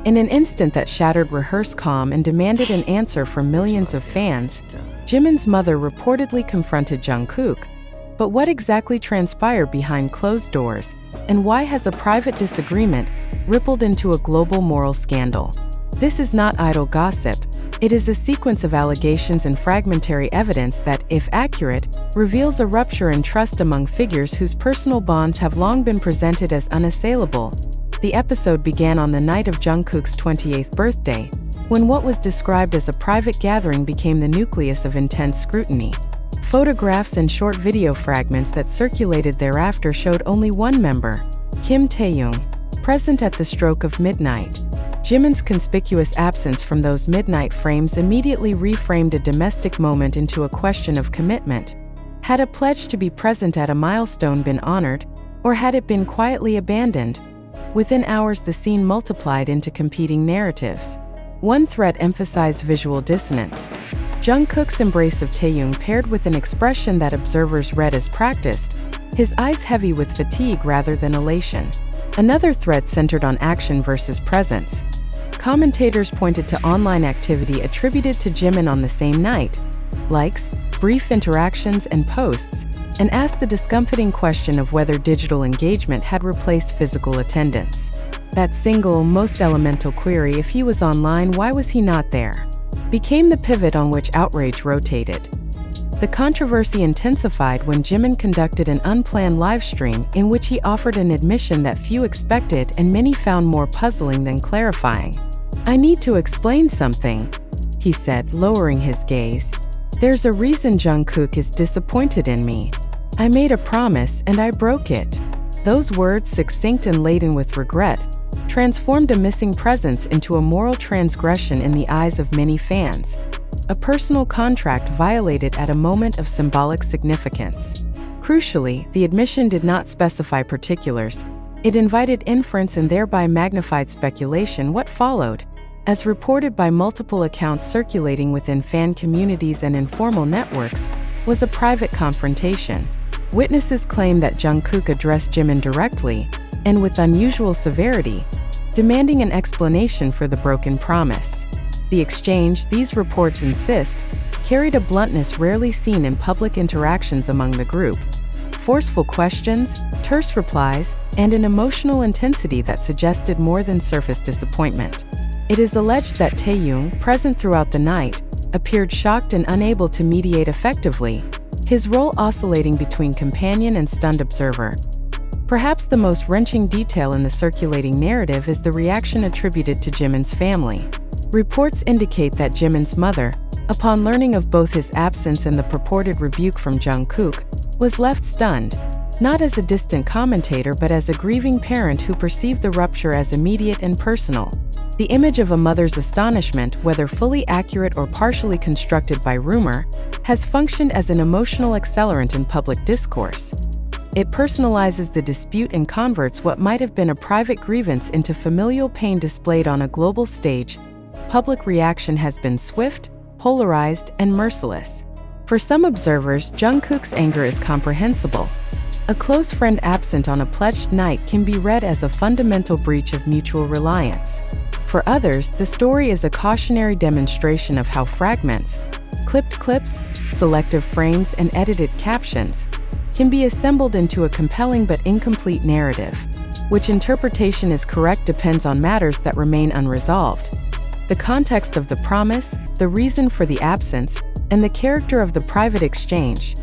In an instant that shattered rehearsed calm and demanded an answer from millions of fans, Jimin's mother reportedly confronted Jungkook. But what exactly transpired behind closed doors, and why has a private disagreement rippled into a global moral scandal? This is not idle gossip. It is a sequence of allegations and fragmentary evidence that, if accurate, reveals a rupture in trust among figures whose personal bonds have long been presented as unassailable. The episode began on the night of Jungkook's 28th birthday, when what was described as a private gathering became the nucleus of intense scrutiny. Photographs and short video fragments that circulated thereafter showed only one member, Kim Taeyoung, present at the stroke of midnight. Jimin's conspicuous absence from those midnight frames immediately reframed a domestic moment into a question of commitment. Had a pledge to be present at a milestone been honored, or had it been quietly abandoned? Within hours, the scene multiplied into competing narratives. One thread emphasized visual dissonance. Jungkook's embrace of Taeyoung paired with an expression that observers read as practiced, his eyes heavy with fatigue rather than elation. Another thread centered on action versus presence. Commentators pointed to online activity attributed to Jimin on the same night, likes, brief interactions, and posts, and asked the discomforting question of whether digital engagement had replaced physical attendance. That single, most elemental query, if he was online, why was he not there, became the pivot on which outrage rotated. The controversy intensified when Jimin conducted an unplanned livestream in which he offered an admission that few expected and many found more puzzling than clarifying. "I need to explain something," he said, lowering his gaze. "There's a reason Jungkook is disappointed in me. I made a promise and I broke it." Those words, succinct and laden with regret, transformed a missing presence into a moral transgression in the eyes of many fans. A personal contract violated at a moment of symbolic significance. Crucially, the admission did not specify particulars. It invited inference and thereby magnified speculation. What followed, as reported by multiple accounts circulating within fan communities and informal networks, was a private confrontation. Witnesses claimed that Jungkook addressed Jimin directly, and with unusual severity, demanding an explanation for the broken promise. The exchange, these reports insist, carried a bluntness rarely seen in public interactions among the group. Forceful questions, terse replies, and an emotional intensity that suggested more than surface disappointment. It is alleged that Taeyoung, present throughout the night, appeared shocked and unable to mediate effectively, his role oscillating between companion and stunned observer. Perhaps the most wrenching detail in the circulating narrative is the reaction attributed to Jimin's family. Reports indicate that Jimin's mother, upon learning of both his absence and the purported rebuke from Jungkook, was left stunned, not as a distant commentator but as a grieving parent who perceived the rupture as immediate and personal. The image of a mother's astonishment, whether fully accurate or partially constructed by rumor, has functioned as an emotional accelerant in public discourse. It personalizes the dispute and converts what might have been a private grievance into familial pain displayed on a global stage. Public reaction has been swift, polarized, and merciless. For some observers, Jungkook's anger is comprehensible. A close friend absent on a pledged night can be read as a fundamental breach of mutual reliance. For others, the story is a cautionary demonstration of how fragments, clipped clips, selective frames, and edited captions can be assembled into a compelling but incomplete narrative. Which interpretation is correct depends on matters that remain unresolved. The context of the promise, the reason for the absence, and the character of the private exchange.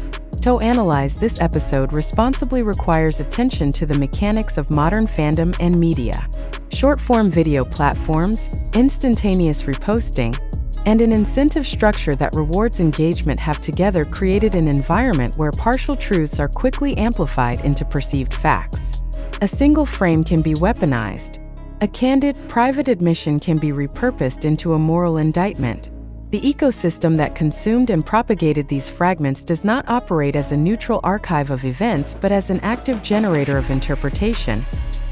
To analyze this episode responsibly requires attention to the mechanics of modern fandom and media. Short-form video platforms, instantaneous reposting, and an incentive structure that rewards engagement have together created an environment where partial truths are quickly amplified into perceived facts. A single frame can be weaponized. A candid, private admission can be repurposed into a moral indictment. The ecosystem that consumed and propagated these fragments does not operate as a neutral archive of events but as an active generator of interpretation,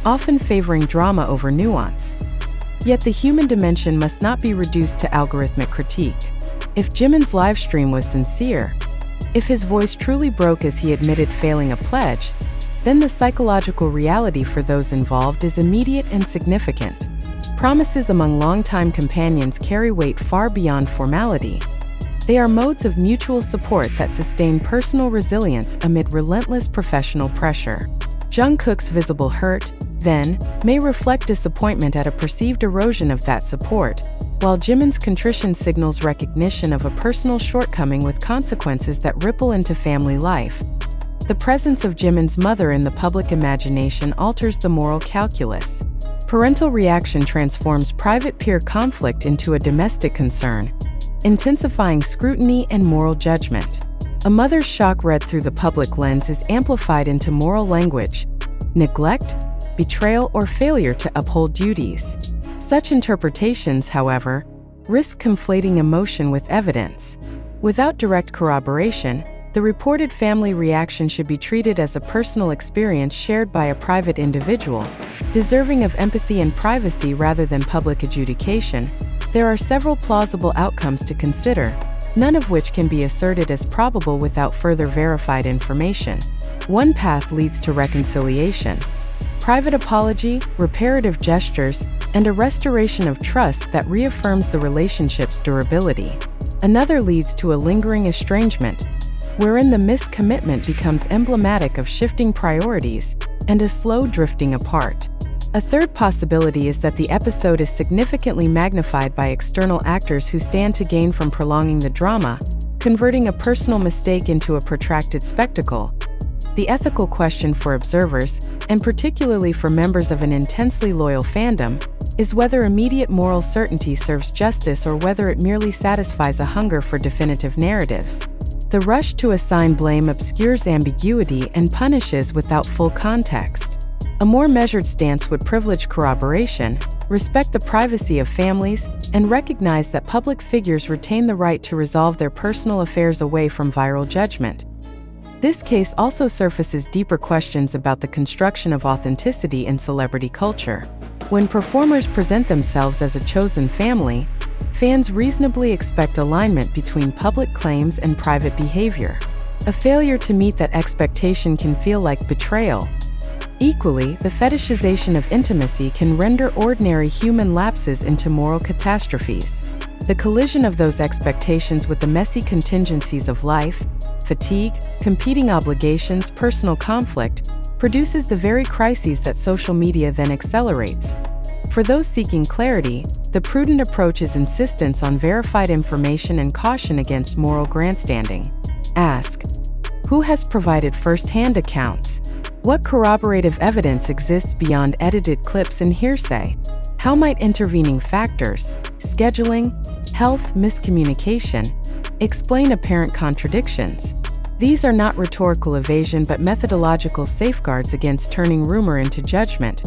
often favoring drama over nuance. Yet the human dimension must not be reduced to algorithmic critique. If Jimin's livestream was sincere, if his voice truly broke as he admitted failing a pledge, then the psychological reality for those involved is immediate and significant. Promises among longtime companions carry weight far beyond formality. They are modes of mutual support that sustain personal resilience amid relentless professional pressure. Jungkook's visible hurt, then, may reflect disappointment at a perceived erosion of that support, while Jimin's contrition signals recognition of a personal shortcoming with consequences that ripple into family life. The presence of Jimin's mother in the public imagination alters the moral calculus. Parental reaction transforms private peer conflict into a domestic concern, intensifying scrutiny and moral judgment. A mother's shock read through the public lens is amplified into moral language, neglect, betrayal, or failure to uphold duties. Such interpretations, however, risk conflating emotion with evidence. Without direct corroboration, the reported family reaction should be treated as a personal experience shared by a private individual, deserving of empathy and privacy rather than public adjudication. There are several plausible outcomes to consider, none of which can be asserted as probable without further verified information. One path leads to reconciliation. Private apology, reparative gestures, and a restoration of trust that reaffirms the relationship's durability. Another leads to a lingering estrangement, wherein the missed commitment becomes emblematic of shifting priorities and a slow drifting apart. A third possibility is that the episode is significantly magnified by external actors who stand to gain from prolonging the drama, converting a personal mistake into a protracted spectacle. The ethical question for observers, and particularly for members of an intensely loyal fandom, is whether immediate moral certainty serves justice or whether it merely satisfies a hunger for definitive narratives. The rush to assign blame obscures ambiguity and punishes without full context. A more measured stance would privilege corroboration, respect the privacy of families, and recognize that public figures retain the right to resolve their personal affairs away from viral judgment. This case also surfaces deeper questions about the construction of authenticity in celebrity culture. When performers present themselves as a chosen family, fans reasonably expect alignment between public claims and private behavior. A failure to meet that expectation can feel like betrayal. Equally, the fetishization of intimacy can render ordinary human lapses into moral catastrophes. The collision of those expectations with the messy contingencies of life, fatigue, competing obligations, personal conflict, produces the very crises that social media then accelerates. For those seeking clarity, the prudent approach is insistence on verified information and caution against moral grandstanding. Ask: who has provided first-hand accounts? What corroborative evidence exists beyond edited clips and hearsay? How might intervening factors, scheduling, health, miscommunication, explain apparent contradictions? These are not rhetorical evasion but methodological safeguards against turning rumor into judgment.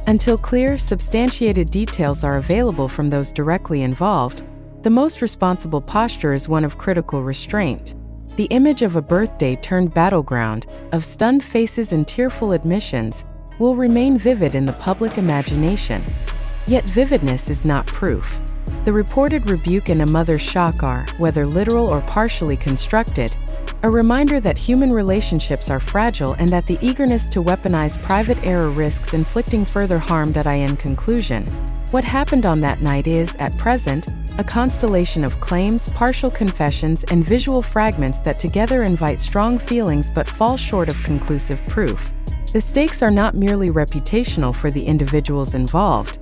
Until clear, substantiated details are available from those directly involved, the most responsible posture is one of critical restraint. The image of a birthday-turned battleground, of stunned faces and tearful admissions, will remain vivid in the public imagination. Yet vividness is not proof. The reported rebuke and a mother's shock are, whether literal or partially constructed, a reminder that human relationships are fragile and that the eagerness to weaponize private error risks inflicting further harm. In conclusion, what happened on that night is, at present, a constellation of claims, partial confessions, and visual fragments that together invite strong feelings but fall short of conclusive proof. The stakes are not merely reputational for the individuals involved.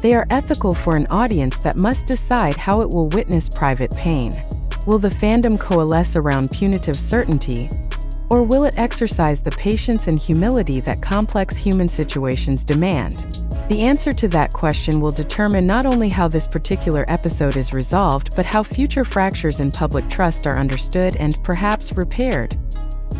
They are ethical for an audience that must decide how it will witness private pain. Will the fandom coalesce around punitive certainty, or will it exercise the patience and humility that complex human situations demand? The answer to that question will determine not only how this particular episode is resolved, but how future fractures in public trust are understood and, perhaps, repaired.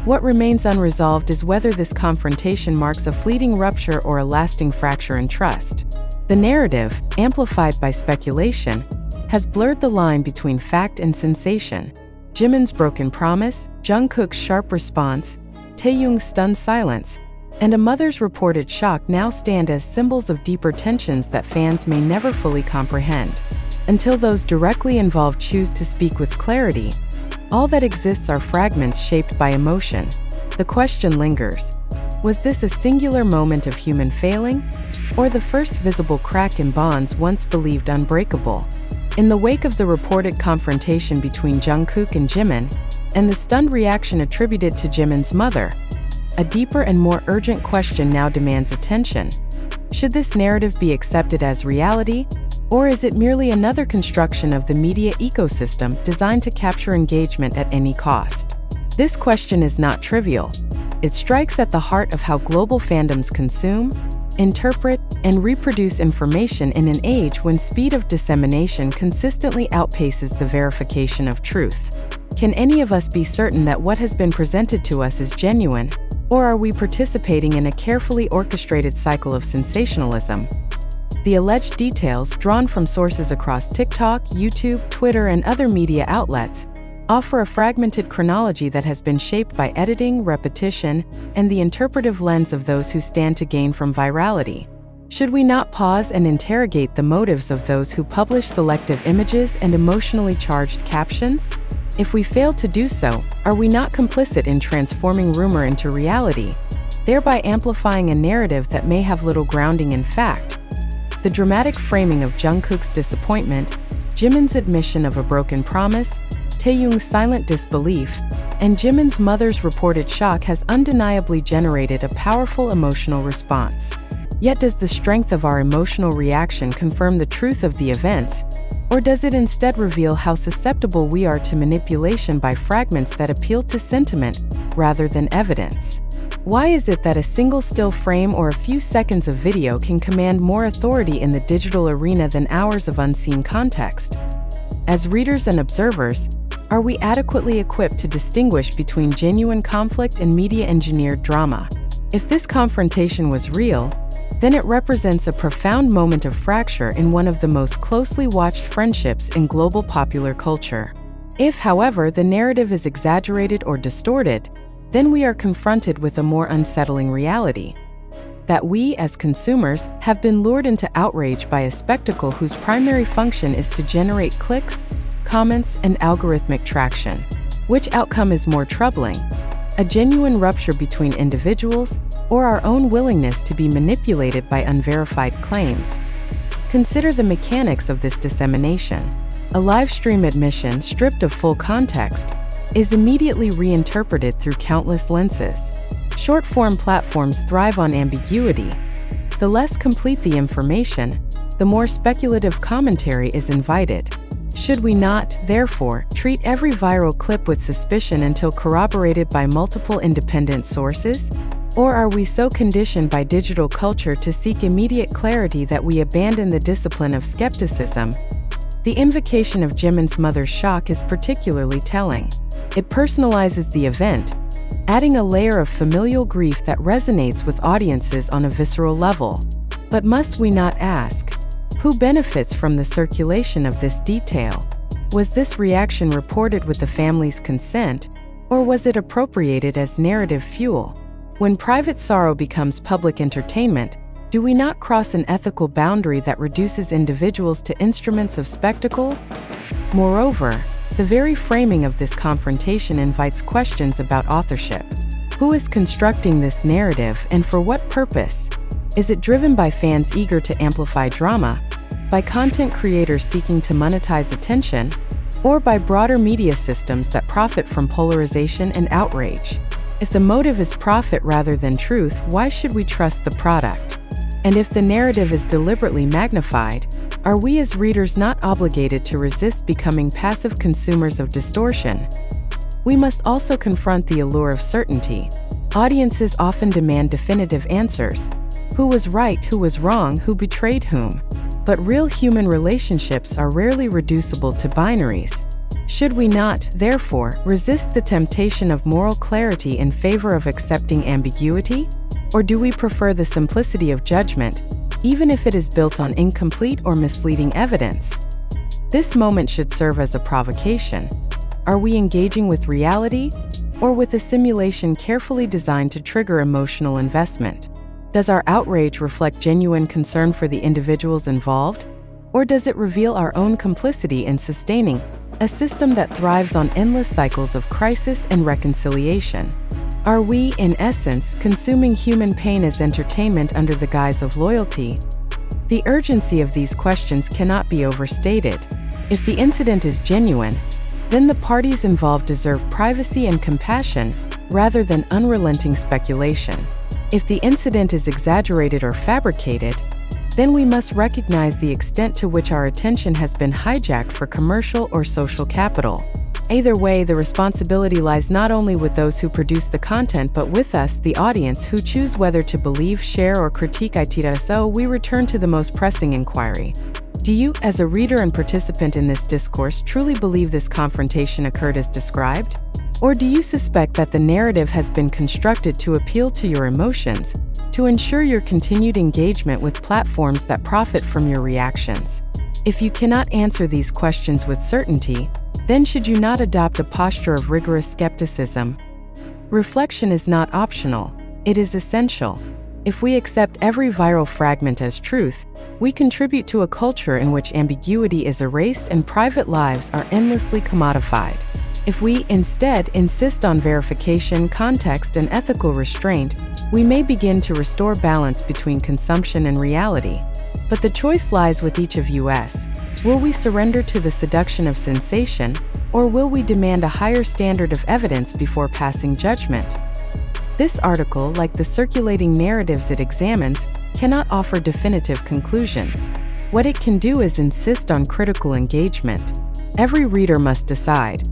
What remains unresolved is whether this confrontation marks a fleeting rupture or a lasting fracture in trust. The narrative, amplified by speculation, has blurred the line between fact and sensation. Jimin's broken promise, Jungkook's sharp response, Taehyung's stunned silence, and a mother's reported shock now stand as symbols of deeper tensions that fans may never fully comprehend. Until those directly involved choose to speak with clarity, all that exists are fragments shaped by emotion. The question lingers: was this a singular moment of human failing, or the first visible crack in bonds once believed unbreakable? In the wake of the reported confrontation between Jungkook and Jimin, and the stunned reaction attributed to Jimin's mother, a deeper and more urgent question now demands attention. Should this narrative be accepted as reality, or is it merely another construction of the media ecosystem designed to capture engagement at any cost? This question is not trivial. It strikes at the heart of how global fandoms consume, interpret, and reproduce information in an age when speed of dissemination consistently outpaces the verification of truth. Can any of us be certain that what has been presented to us is genuine, or are we participating in a carefully orchestrated cycle of sensationalism? The alleged details, drawn from sources across TikTok, YouTube, Twitter, and other media outlets, offer a fragmented chronology that has been shaped by editing, repetition, and the interpretive lens of those who stand to gain from virality. Should we not pause and interrogate the motives of those who publish selective images and emotionally charged captions? If we fail to do so, are we not complicit in transforming rumor into reality, thereby amplifying a narrative that may have little grounding in fact? The dramatic framing of Jungkook's disappointment, Jimin's admission of a broken promise, Taehyung's silent disbelief, and Jimin's mother's reported shock has undeniably generated a powerful emotional response. Yet does the strength of our emotional reaction confirm the truth of the events, or does it instead reveal how susceptible we are to manipulation by fragments that appeal to sentiment rather than evidence? Why is it that a single still frame or a few seconds of video can command more authority in the digital arena than hours of unseen context? As readers and observers, are we adequately equipped to distinguish between genuine conflict and media-engineered drama? If this confrontation was real, then it represents a profound moment of fracture in one of the most closely watched friendships in global popular culture. If, however, the narrative is exaggerated or distorted, then we are confronted with a more unsettling reality: that we, as consumers, have been lured into outrage by a spectacle whose primary function is to generate clicks, comments, and algorithmic traction. Which outcome is more troubling? A genuine rupture between individuals, or our own willingness to be manipulated by unverified claims? Consider the mechanics of this dissemination. A live stream admission, stripped of full context, is immediately reinterpreted through countless lenses. Short-form platforms thrive on ambiguity. The less complete the information, the more speculative commentary is invited. Should we not, therefore, treat every viral clip with suspicion until corroborated by multiple independent sources? Or are we so conditioned by digital culture to seek immediate clarity that we abandon the discipline of skepticism? The invocation of Jimin's mother's shock is particularly telling. It personalizes the event, adding a layer of familial grief that resonates with audiences on a visceral level. But must we not ask, who benefits from the circulation of this detail? Was this reaction reported with the family's consent, or was it appropriated as narrative fuel? When private sorrow becomes public entertainment, do we not cross an ethical boundary that reduces individuals to instruments of spectacle? Moreover, the very framing of this confrontation invites questions about authorship. Who is constructing this narrative, and for what purpose? Is it driven by fans eager to amplify drama, by content creators seeking to monetize attention, or by broader media systems that profit from polarization and outrage? If the motive is profit rather than truth, why should we trust the product? And if the narrative is deliberately magnified, are we as readers not obligated to resist becoming passive consumers of distortion? We must also confront the allure of certainty. Audiences often demand definitive answers. Who was right, who was wrong, who betrayed whom? But real human relationships are rarely reducible to binaries. Should we not, therefore, resist the temptation of moral clarity in favor of accepting ambiguity? Or do we prefer the simplicity of judgment, even if it is built on incomplete or misleading evidence? This moment should serve as a provocation. Are we engaging with reality, or with a simulation carefully designed to trigger emotional investment? Does our outrage reflect genuine concern for the individuals involved, or does it reveal our own complicity in sustaining a system that thrives on endless cycles of crisis and reconciliation? Are we, in essence, consuming human pain as entertainment under the guise of loyalty? The urgency of these questions cannot be overstated. If the incident is genuine, then the parties involved deserve privacy and compassion rather than unrelenting speculation. If the incident is exaggerated or fabricated, then we must recognize the extent to which our attention has been hijacked for commercial or social capital. Either way, the responsibility lies not only with those who produce the content but with us, the audience, who choose whether to believe, share, or critique it. So we return to the most pressing inquiry. Do you, as a reader and participant in this discourse, truly believe this confrontation occurred as described? Or do you suspect that the narrative has been constructed to appeal to your emotions, to ensure your continued engagement with platforms that profit from your reactions? If you cannot answer these questions with certainty, then should you not adopt a posture of rigorous skepticism? Reflection is not optional, it is essential. If we accept every viral fragment as truth, we contribute to a culture in which ambiguity is erased and private lives are endlessly commodified. If we, instead, insist on verification, context, and ethical restraint, we may begin to restore balance between consumption and reality. But the choice lies with each of us. Will we surrender to the seduction of sensation, or will we demand a higher standard of evidence before passing judgment? This article, like the circulating narratives it examines, cannot offer definitive conclusions. What it can do is insist on critical engagement. Every reader must decide: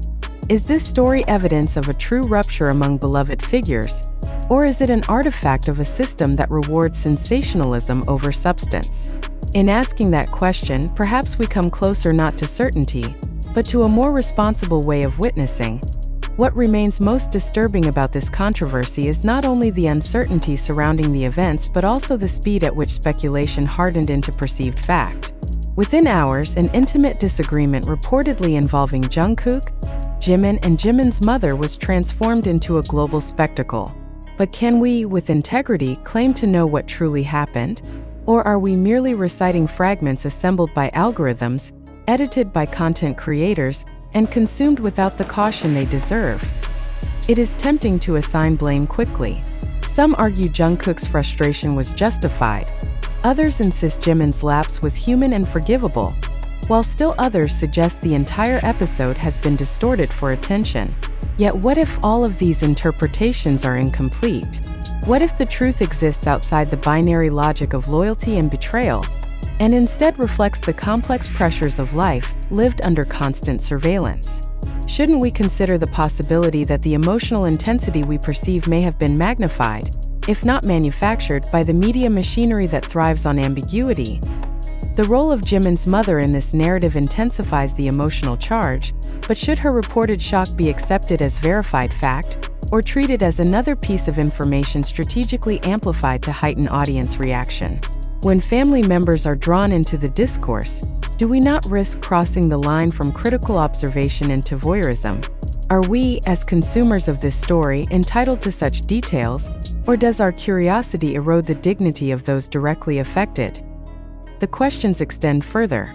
is this story evidence of a true rupture among beloved figures, or is it an artifact of a system that rewards sensationalism over substance? In asking that question, perhaps we come closer not to certainty, but to a more responsible way of witnessing. What remains most disturbing about this controversy is not only the uncertainty surrounding the events but also the speed at which speculation hardened into perceived fact. Within hours, an intimate disagreement reportedly involving Jungkook, Jimin, and Jimin's mother was transformed into a global spectacle. But can we, with integrity, claim to know what truly happened? Or are we merely reciting fragments assembled by algorithms, edited by content creators, and consumed without the caution they deserve? It is tempting to assign blame quickly. Some argue Jungkook's frustration was justified. Others insist Jimin's lapse was human and forgivable, while still others suggest the entire episode has been distorted for attention. Yet what if all of these interpretations are incomplete? What if the truth exists outside the binary logic of loyalty and betrayal, and instead reflects the complex pressures of life lived under constant surveillance? Shouldn't we consider the possibility that the emotional intensity we perceive may have been magnified, if not manufactured, by the media machinery that thrives on ambiguity? The role of Jimin's mother in this narrative intensifies the emotional charge, but should her reported shock be accepted as verified fact, or treated as another piece of information strategically amplified to heighten audience reaction? When family members are drawn into the discourse, do we not risk crossing the line from critical observation into voyeurism? Are we, as consumers of this story, entitled to such details, or does our curiosity erode the dignity of those directly affected? The questions extend further.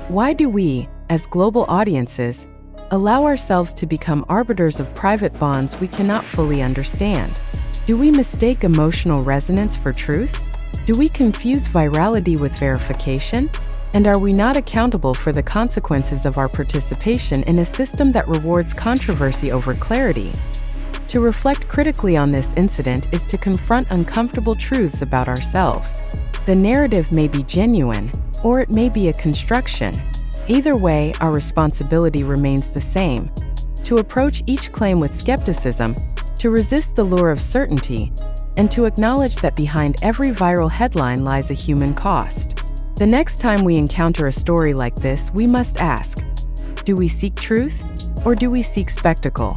Why do we, as global audiences, allow ourselves to become arbiters of private bonds we cannot fully understand? Do we mistake emotional resonance for truth? Do we confuse virality with verification? And are we not accountable for the consequences of our participation in a system that rewards controversy over clarity? To reflect critically on this incident is to confront uncomfortable truths about ourselves. The narrative may be genuine, or it may be a construction. Either way, our responsibility remains the same: to approach each claim with skepticism, to resist the lure of certainty, and to acknowledge that behind every viral headline lies a human cost. The next time we encounter a story like this, we must ask: do we seek truth, or do we seek spectacle?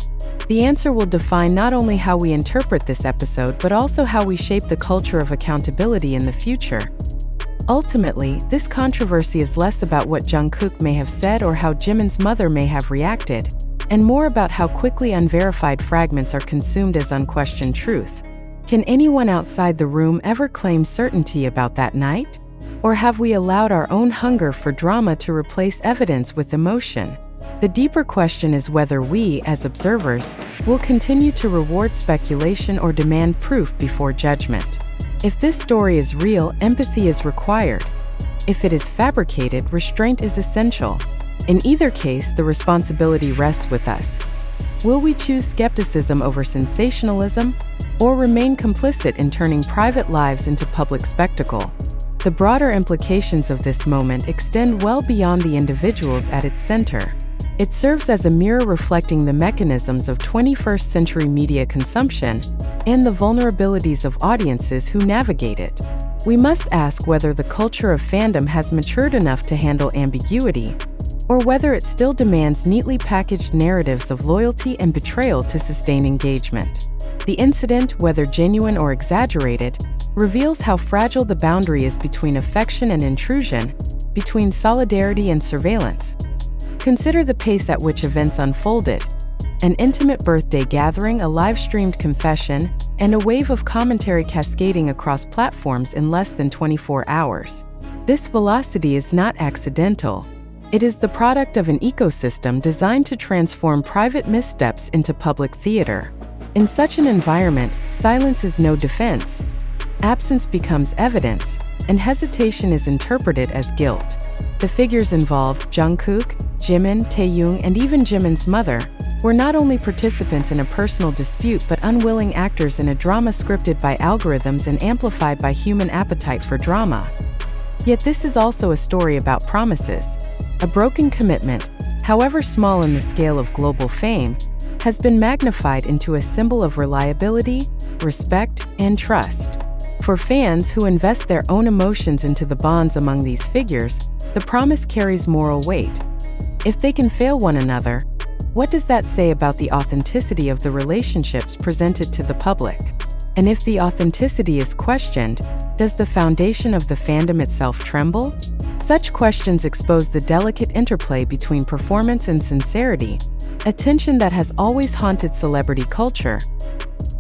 The answer will define not only how we interpret this episode, but also how we shape the culture of accountability in the future. Ultimately, this controversy is less about what Jungkook may have said or how Jimin's mother may have reacted, and more about how quickly unverified fragments are consumed as unquestioned truth. Can anyone outside the room ever claim certainty about that night? Or have we allowed our own hunger for drama to replace evidence with emotion? The deeper question is whether we, as observers, will continue to reward speculation or demand proof before judgment. If this story is real, empathy is required. If it is fabricated, restraint is essential. In either case, the responsibility rests with us. Will we choose skepticism over sensationalism, or remain complicit in turning private lives into public spectacle? The broader implications of this moment extend well beyond the individuals at its center. It serves as a mirror reflecting the mechanisms of 21st century media consumption and the vulnerabilities of audiences who navigate it. We must ask whether the culture of fandom has matured enough to handle ambiguity, or whether it still demands neatly packaged narratives of loyalty and betrayal to sustain engagement. The incident, whether genuine or exaggerated, reveals how fragile the boundary is between affection and intrusion, between solidarity and surveillance. Consider the pace at which events unfolded: an intimate birthday gathering, a live-streamed confession, and a wave of commentary cascading across platforms in less than 24 hours. This velocity is not accidental. It is the product of an ecosystem designed to transform private missteps into public theater. In such an environment, silence is no defense. Absence becomes evidence, and hesitation is interpreted as guilt. The figures involved, Jungkook, Jimin, Taehyung, and even Jimin's mother, were not only participants in a personal dispute but unwilling actors in a drama scripted by algorithms and amplified by human appetite for drama. Yet this is also a story about promises. A broken commitment, however small in the scale of global fame, has been magnified into a symbol of reliability, respect, and trust. For fans who invest their own emotions into the bonds among these figures, the promise carries moral weight. If they can fail one another, what does that say about the authenticity of the relationships presented to the public? And if the authenticity is questioned, does the foundation of the fandom itself tremble? Such questions expose the delicate interplay between performance and sincerity, a tension that has always haunted celebrity culture.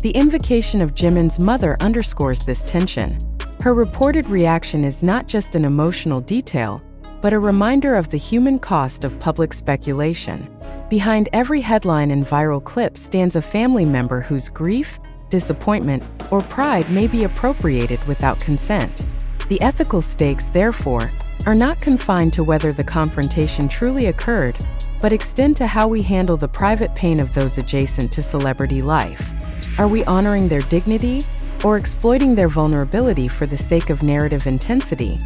The invocation of Jimin's mother underscores this tension. Her reported reaction is not just an emotional detail, but a reminder of the human cost of public speculation. Behind every headline and viral clip stands a family member whose grief, disappointment, or pride may be appropriated without consent. The ethical stakes, therefore, are not confined to whether the confrontation truly occurred, but extend to how we handle the private pain of those adjacent to celebrity life. Are we honoring their dignity, or exploiting their vulnerability for the sake of narrative intensity?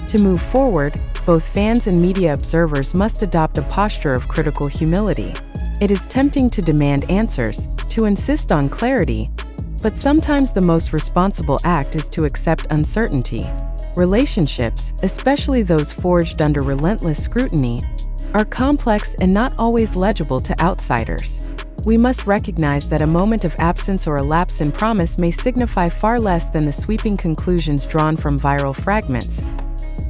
To move forward, both fans and media observers must adopt a posture of critical humility. It is tempting to demand answers, to insist on clarity, but sometimes the most responsible act is to accept uncertainty. Relationships, especially those forged under relentless scrutiny, are complex and not always legible to outsiders. We must recognize that a moment of absence or a lapse in promise may signify far less than the sweeping conclusions drawn from viral fragments.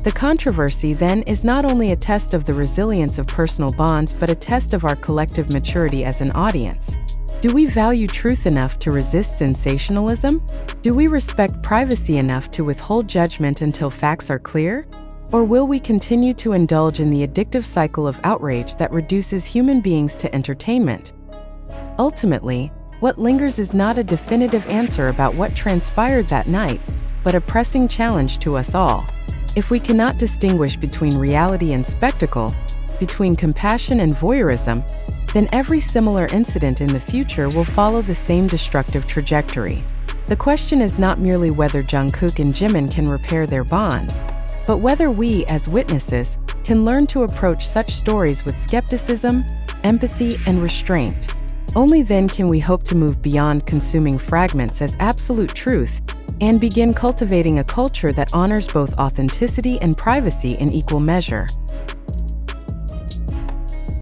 The controversy, then, is not only a test of the resilience of personal bonds but a test of our collective maturity as an audience. Do we value truth enough to resist sensationalism? Do we respect privacy enough to withhold judgment until facts are clear? Or will we continue to indulge in the addictive cycle of outrage that reduces human beings to entertainment? Ultimately, what lingers is not a definitive answer about what transpired that night, but a pressing challenge to us all. If we cannot distinguish between reality and spectacle, between compassion and voyeurism, then every similar incident in the future will follow the same destructive trajectory. The question is not merely whether Jungkook and Jimin can repair their bond, but whether we, as witnesses, can learn to approach such stories with skepticism, empathy, and restraint. Only then can we hope to move beyond consuming fragments as absolute truth and begin cultivating a culture that honors both authenticity and privacy in equal measure.